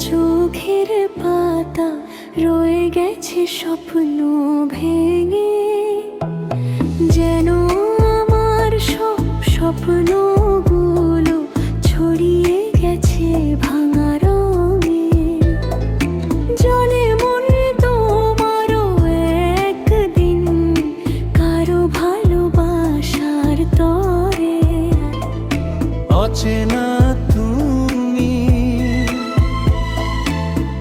চোখের পাতা রয়ে গেছে স্বপ্ন ভেঙে, যেন আমার সব স্বপ্নগুলো ছড়িয়ে গেছে ভাঙা রঙে। জলে মন তোমারও একদিন কারো ভালোবাসার তরে। অচেনা তুমি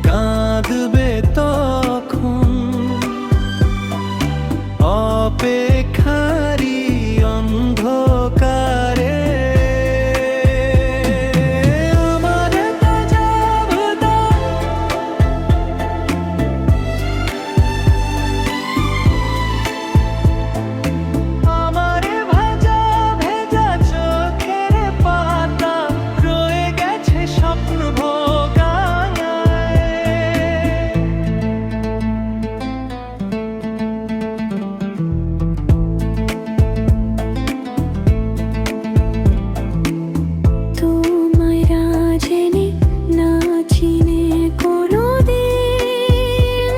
কাঁদবে তখন, অপেক্ষারি অন্ধকারে। আমার তাজা আমার ভাজা ভেজা চোখের পাতা রয়ে গেছে স্বপ্ন ভোগায়। তোমায় রাজেনে না চিনে কোনোদিন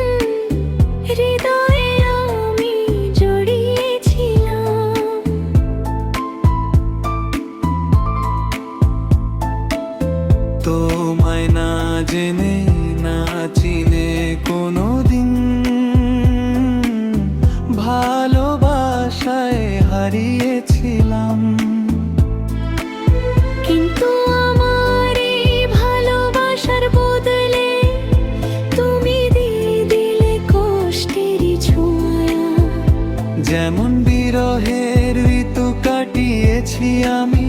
হৃদয়ে আমি জড়িয়েছিলাম। তোমায় না জেনে না চিনে কোনোদিন ভালোবাসায় হারিয়েছিলাম। কিন্তু আমার এই ভালোবাসার বদলে তুমি দিয়ে দিলে কষ্টেরই ছোঁয়া। যেমন বিরহের ঋতু কাটিয়েছি আমি,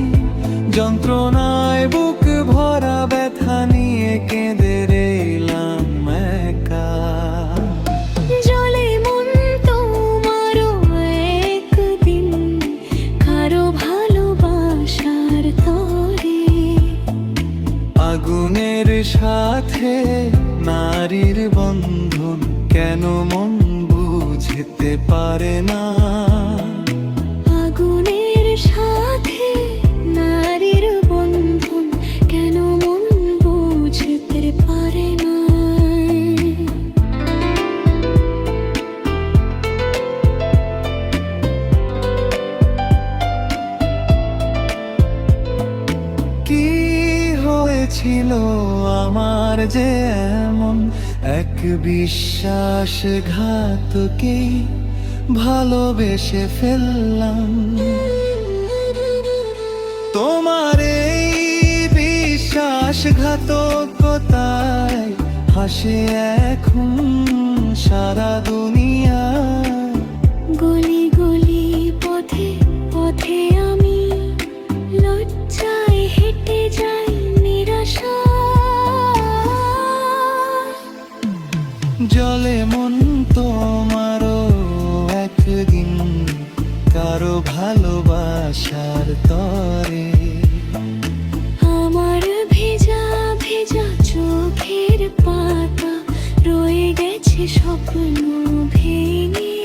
যন্ত্রণায় বুক ভরা ব্যথা নিয়ে কেঁদে রইলাম একা। জলে মন তোমারও একদিন কারো ভালোবাসার তরে। আগুনের সাথে নারীর বন্ধন কেন মন বুঝতে পারে না। আগুনের সাথে নারীর বন্ধন কেন মন বুঝতে পারে না। কি হয়েছিল আমার যে এমন এক বিশ্বাসঘাতকে ভালোবেসে ফেললাম। তোমার এই বিশ্বাসঘাতকতায় হাসে এখন সারা দুনিয়া। গলি গলি পথে পথে আমি লজ্জায় হেঁটে যাই নিরাশা। জলে মন তোমারও একদিন কারো ভালোবাসার তরে। আমার ভেজা ভেজা চোখের পাতা রয়ে গেছে স্বপ্ন ভেঙে,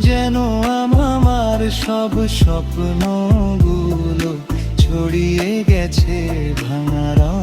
যেন আমার সব স্বপ্নগুলো ছড়িয়ে গেছে ভাঙা রঙে।